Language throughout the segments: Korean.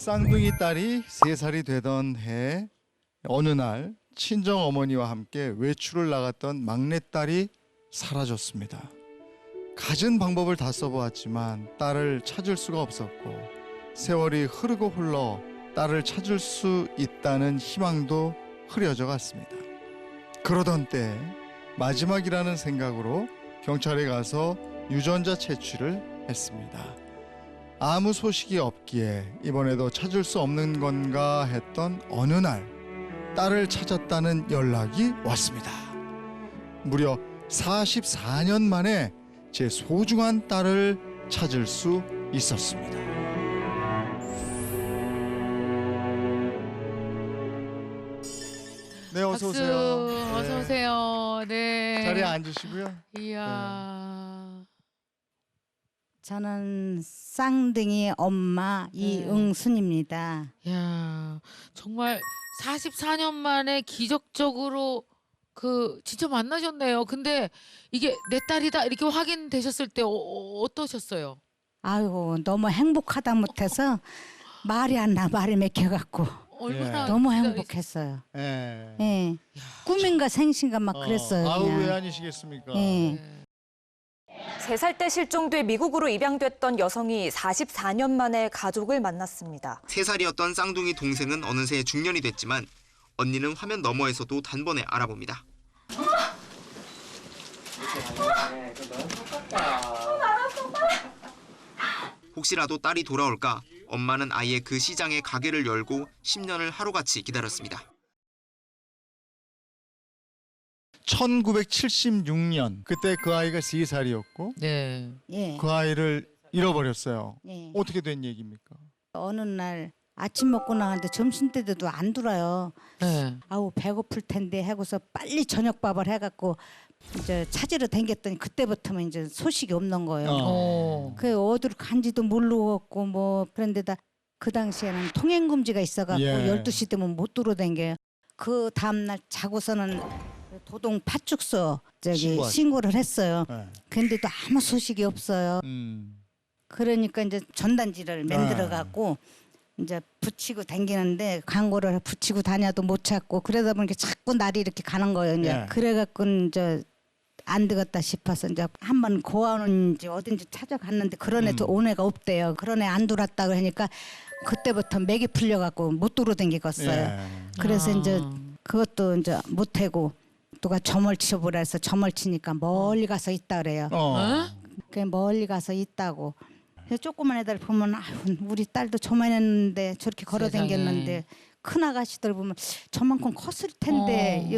쌍둥이 딸이 3살이 되던 해 어느 날 친정 어머니와 함께 외출을 나갔던 막내딸이 사라졌습니다. 갖은 방법을 다 써보았지만 딸을 찾을 수가 없었고 세월이 흐르고 흘러 딸을 찾을 수 있다는 희망도 흐려져 갔습니다. 그러던 때 마지막이라는 생각으로 경찰에 가서 유전자 채취를 했습니다. 아무 소식이 없기에 이번에도 찾을 수 없는 건가 했던 어느 날 딸을 찾았다는 연락이 왔습니다. 무려 44년 만에 제 소중한 딸을 찾을 수 있었습니다. 네, 어서 박수. 오세요. 네. 어서 오세요. 네. 자리에 앉으시고요. 이야. 저는 쌍둥이 엄마 이응순입니다. 야, 정말 44년 만에 기적적으로 진짜 만나셨네요. 근데 이게 내 딸이다 이렇게 확인되셨을 때 어떠셨어요? 아이고 너무 행복하다 못해서 말이 안 나, 말이 맥혀갖고 얼마나 너무 기다리- 행복했어요. 예. 예. 꿈인가 생신가 막 그랬어요. 아우 그냥. 왜 아니시겠습니까? 예. 네. 3살 때 실종돼 미국으로 입양됐던 여성이 44년 만에 가족을 만났습니다. 3살이었던 쌍둥이 동생은 어느새 중년이 됐지만 언니는 화면 너머에서도 단번에 알아봅니다. 혹시라도 딸이 돌아올까 엄마는 아예 그 시장에 가게를 열고 10년을 하루같이 기다렸습니다. 1976년 그때 그 아이가 3살이었고 네. 예. 그 아이를 잃어버렸어요. 예. 어떻게 된 얘기입니까? 어느 날 아침 먹고 나갔는데 점심 때도 안 돌아요. 네. 아우 배고플 텐데 하고서 빨리 저녁밥을 해갖고 이제 찾으러 댕겼더니 그때부터는 이제 소식이 없는 거예요. 어. 그 어디로 간지도 모르겠고 뭐 그런데다 그 당시에는 통행 금지가 있어갖고 예. 12시 되면 못 들어댕겨요. 그 다음날 자고서는 도동 파출소 신고를 했어요. 네. 근데도 아무 소식이 없어요. 그러니까 이제 전단지를 만들어갖고 이제 붙이고 다니는데 광고를 붙이고 다녀도 못 찾고 그러다 보니까 자꾸 날이 이렇게 가는 거예요. 이제 예. 그래갖고 이제 안 되겠다 싶어서 이제 한번 고아원인지 어딘지 찾아갔는데 그런 애도 온 애가 없대요. 그런 애 안 들어왔다고 하니까 그때부터 맥이 풀려갖고 못 들어댕기겠어요. 예. 그래서 아. 이제 그것도 이제 못 하고 누가 점을 치워보라 해서 점을 치니까 멀리 가서 있다 그래요. 어? 그 멀리 가서 있다고. 그래서 조그만 애들 보면 아유, 우리 딸도 저만했는데 저렇게 걸어댕겼는데 큰 아가씨들 보면 저만큼 컸을 텐데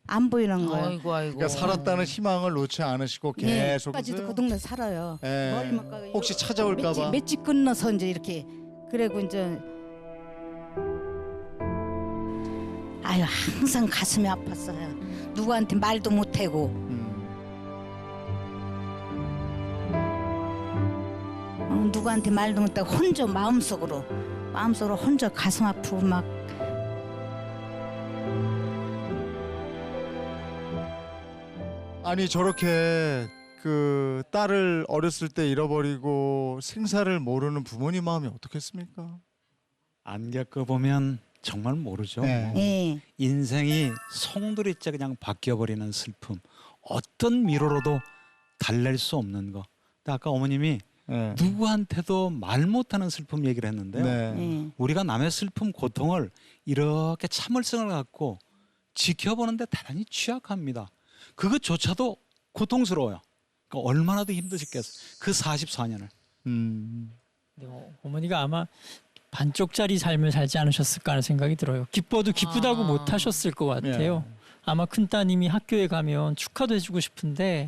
안 보이는 거예요. 아이고 아이고. 그러니까 살았다는 희망을 놓지 않으시고 계속 까지도 그 동네 살아요. 예. 멀리 못 가고 혹시 찾아올까 봐. 맷집 건너서 이제 이렇게 그리고 이제 아유 항상 가슴이 아팠어요. 누구한테 말도 못하고 누구한테 말도 못하고 혼자 마음속으로 혼자 가슴 아프고 막 아니 저렇게 그 딸을 어렸을 때 잃어버리고 생사를 모르는 부모님 마음이 어떻겠습니까? 안 겪어보면 정말 모르죠. 네. 예. 인생이 송두리째 그냥 바뀌어버리는 슬픔. 어떤 미로로도 달랠 수 없는 거. 근데 아까 어머님이 네. 누구한테도 말 못하는 슬픔 얘기를 했는데요. 네. 예. 우리가 남의 슬픔, 고통을 이렇게 참을성을 갖고 지켜보는데 대단히 취약합니다. 그것조차도 고통스러워요. 그러니까 얼마나 더 힘드셨겠어요. 그 44년을. 네, 어머니가 아마 반쪽짜리 삶을 살지 않으셨을까 하는 생각이 들어요. 기뻐도 기쁘다고 못 하셨을 것 같아요. 아마 큰 따님이 학교에 가면 축하도 해주고 싶은데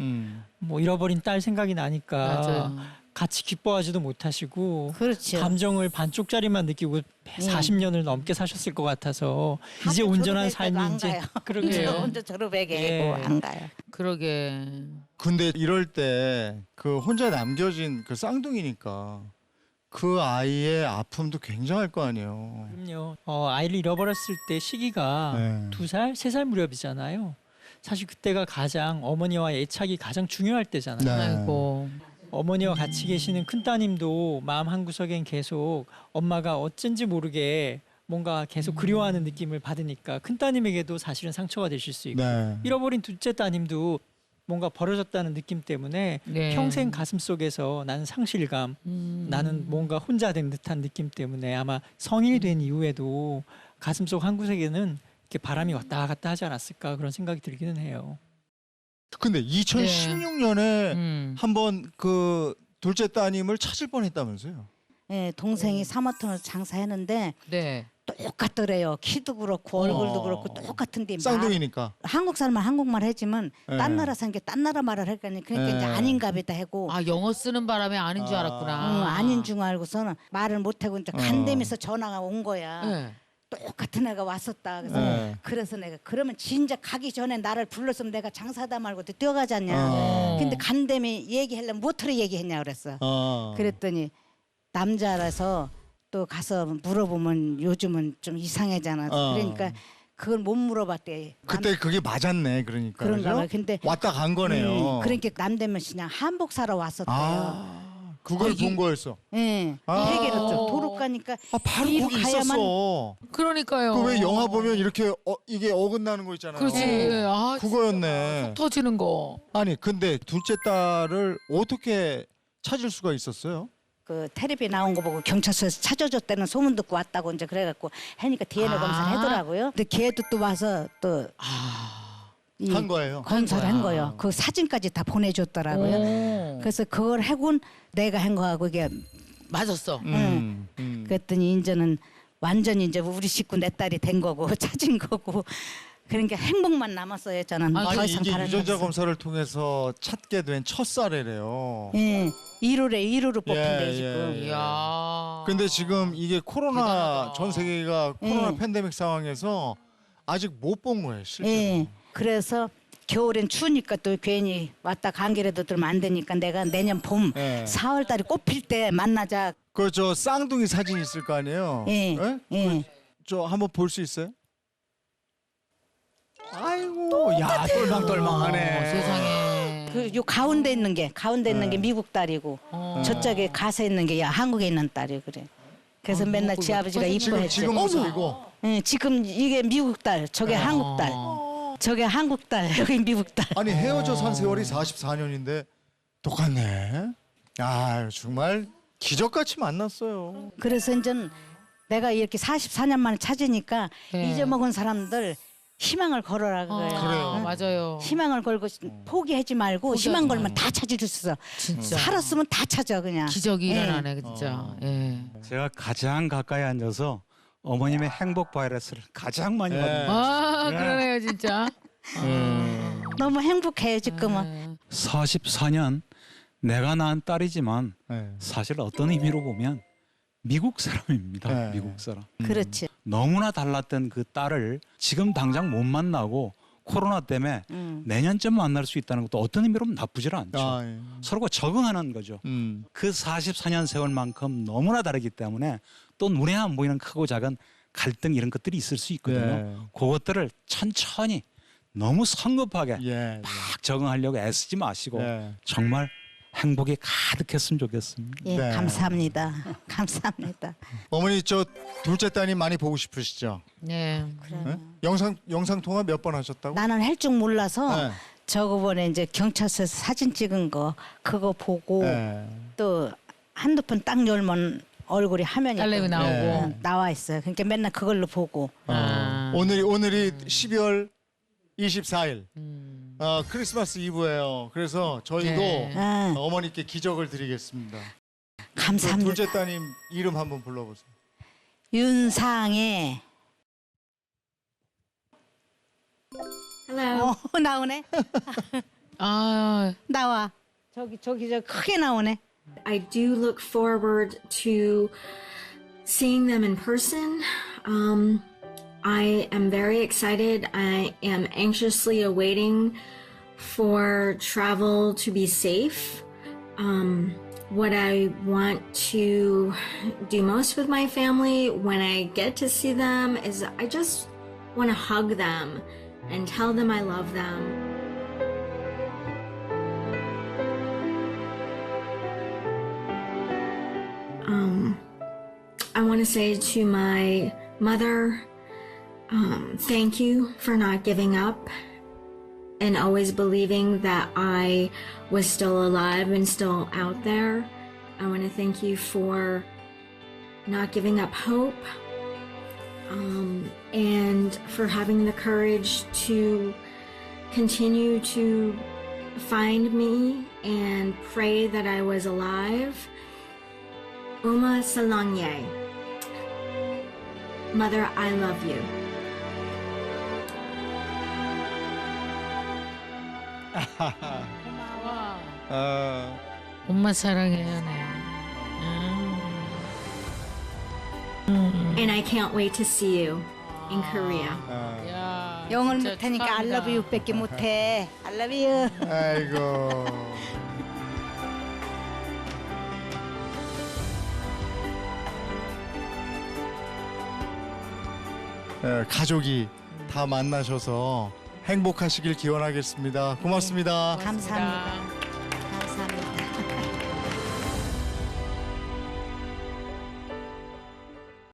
뭐 잃어버린 딸 생각이 나니까 맞아요. 같이 기뻐하지도 못하시고 그렇죠. 감정을 반쪽짜리만 느끼고 40년을 넘게 사셨을 것 같아서 이제 온전한 삶이 이제 그러게요. 혼자 졸업하게 예. 하고 안 가요. 그러게. 근데 이럴 때 그 혼자 남겨진 그 쌍둥이니까 그 아이의 아픔도 굉장할 거 아니에요. 그럼요. 아이를 잃어버렸을 때 시기가 네. 2살, 3살 무렵이잖아요. 사실 그때가 가장 어머니와의 애착이 가장 중요할 때잖아요. 네. 아이고. 어머니와 같이 계시는 큰따님도 마음 한구석엔 계속 엄마가 어쩐지 모르게 뭔가 계속 그리워하는 느낌을 받으니까 큰따님에게도 사실은 상처가 되실 수 있고 네. 잃어버린 둘째 따님도 뭔가 버려졌다는 느낌 때문에 네. 평생 가슴속에서 나는 상실감, 나는 뭔가 혼자 된 듯한 느낌 때문에 아마 성인이 된 이후에도 가슴속 한구석에는 이렇게 바람이 왔다 갔다 하지 않았을까 그런 생각이 들기는 해요. 근데 2016년에 음. 한번 그 둘째 따님을 찾을 뻔했다면서요? 예, 동생이 사마톤에서 장사했는데 네. 똑같더래요. 키도 그렇고 얼굴도 그렇고 똑같은데 쌍둥이니까. 한국 사람은 한국말 하지만 예. 딴 나라 사는 게 딴 나라 말을 하니까 그러니까 이제 예. 아닌가 보다 하고 아 영어 쓰는 바람에 아닌 줄 알았구나. 아닌 줄 알고서는 말을 못하고 이제 간대면서 전화가 온 거야. 네. 똑같은 애가 왔었다. 그래서 그래서 내가 그러면 진짜 가기 전에 나를 불렀으면 내가 장사다 말고 뛰어가잖냐. 근데 간대미 얘기하려면 뭐하러 얘기했냐 그랬어. 그랬더니 남자라서 또 가서 물어보면 요즘은 좀 이상하잖아. 그러니까 그걸 못 물어봤대. 그때 그게 맞았네. 그러니까. 그런가 봐요. 그죠? 근데 왔다 간 거네요. 그러니까 남대면 그냥 한복 사러 왔었대요. 그걸 본 거였어. 예. 해결했죠. 도로 가니까 바로 이리로 거기 가야만- 있었어. 그러니까요. 그 왜 영화 보면 이렇게 이게 어긋나는 거 있잖아요. 그렇지. 아, 그거였네. 터지는 거. 아니 근데 둘째 딸을 어떻게 찾을 수가 있었어요? 그 텔레비 나온 거 보고 경찰서에서 찾아줬다는 소문 듣고 왔다고 이제 그래갖고 하니까 DNA 검사를 하더라고요. 근데 걔도 또 와서 또 이 한 거예요. 검사를 한 거예요. 그 사진까지 다 보내줬더라고요. 오. 그래서 그걸 하곤 내가 한 거하고 이게 맞았어. 그랬더니 이제는 완전히 이제 우리 식구 내 딸이 된 거고 찾은 거고 그러니까 행복만 남았어요. 저는 더 아니 이상 이게 다른 게 유전자 없어요. 검사를 통해서 찾게 된 첫 사례래요. 예, 1호로 뽑힌대 예, 지금. 예. 이야. 근데 지금 이게 코로나 대단하다. 전 세계가 코로나 예. 팬데믹 상황에서 아직 못 본 거예요, 실제로. 예. 그래서 겨울엔 추우니까 또 괜히 왔다 감기라도 들면 안 되니까 내가 내년 봄 예. 4월 달에 꽃필 때 만나자. 그 저 쌍둥이 사진 있을 거 아니에요? 예. 예? 예. 저 한번 볼 수 있어요? 아이고, 야 똘망똘망하네. 세상에. 그 요 가운데 있는 게 미국 딸이고 저쪽에 가서 있는 게 한국에 있는 딸이 그래. 그래서 맨날 지 아버지가 이뻐했지. 지금 모습이고. 예, 지금 이게 미국 딸, 저게 한국 딸. 저게 한국 딸, 여기 미국 딸. 아니 헤어져 산 세월이 44년인데 똑같네. 아 정말 기적같이 만났어요. 그래서 이제 내가 이렇게 44년 만에 찾으니까 네. 잊어먹은 사람들 희망을 걸어라 그거예요. 그래요. 맞아요. 희망을 걸고 포기하지 말고 희망 걸면 다 찾을 수 있어. 진짜. 살았으면 다 찾아 그냥. 기적이 예. 일어나네 진짜. 예. 제가 가장 가까이 앉아서 어머님의 행복 바이러스를 가장 많이 예. 받는 아 네. 그러네요 진짜. 너무 행복해요 지금은. 44년 내가 낳은 딸이지만 네. 사실 어떤 의미로 보면 미국 사람입니다. 네. 미국 사람. 그렇지. 너무나 달랐던 그 딸을 지금 당장 못 만나고 코로나 때문에 내년쯤 만날 수 있다는 것도 어떤 의미로 나쁘질 않죠. 아, 예. 서로가 적응하는 거죠. 그 44년 세월만큼 너무나 다르기 때문에 또 눈에 안 보이는 크고 작은 갈등 이런 것들이 있을 수 있거든요. 네. 그것들을 천천히 너무 성급하게 예. 막 적응하려고 애쓰지 마시고 예. 정말 행복이 가득했으면 좋겠습니다. 예, 네. 감사합니다. 감사합니다. 어머니 저 둘째 따님 많이 보고 싶으시죠? 네. 예? 영상 통화 몇 번 하셨다고? 나는 할 줄 몰라서 네. 저거번에 이제 경찰서에서 사진 찍은 거 그거 보고 예. 또 한두 번 딱 열면 얼굴이 화면이 딸내미 또, 나오고. 네. 나와 있어요. 그러니까 맨날 그걸로 보고. 아. 오늘이 12월 24일 크리스마스 이브예요. 그래서 저희도 네. 아, 어머니께 기적을 드리겠습니다. 감사합니다. 둘째 따님 이름 한번 불러보세요. 윤상의 Hello. 나오네. 아 나와. 저기 저 크게 나오네. I do look forward to seeing them in person. I am very excited. I am anxiously awaiting for travel to be safe. What I want to do most with my family when I get to see them is I just want to hug them and tell them I love them. I want to say to my mother, thank you for not giving up and always believing that I was still alive and still out there. I want to thank you for not giving up hope, and for having the courage to continue to find me and pray that I was alive. Uma Salangye. Mother, I love you. 고마워. 아, 엄마 사랑해요, 네. And I can't wait to see you in Korea. 아. 야, 영어를 진짜 못하니까 I 축하합니다. love you밖에 못해. I love you. 아이고. 가족이 다 만나셔서 행복하시길 기원하겠습니다. 고맙습니다. 감사합니다.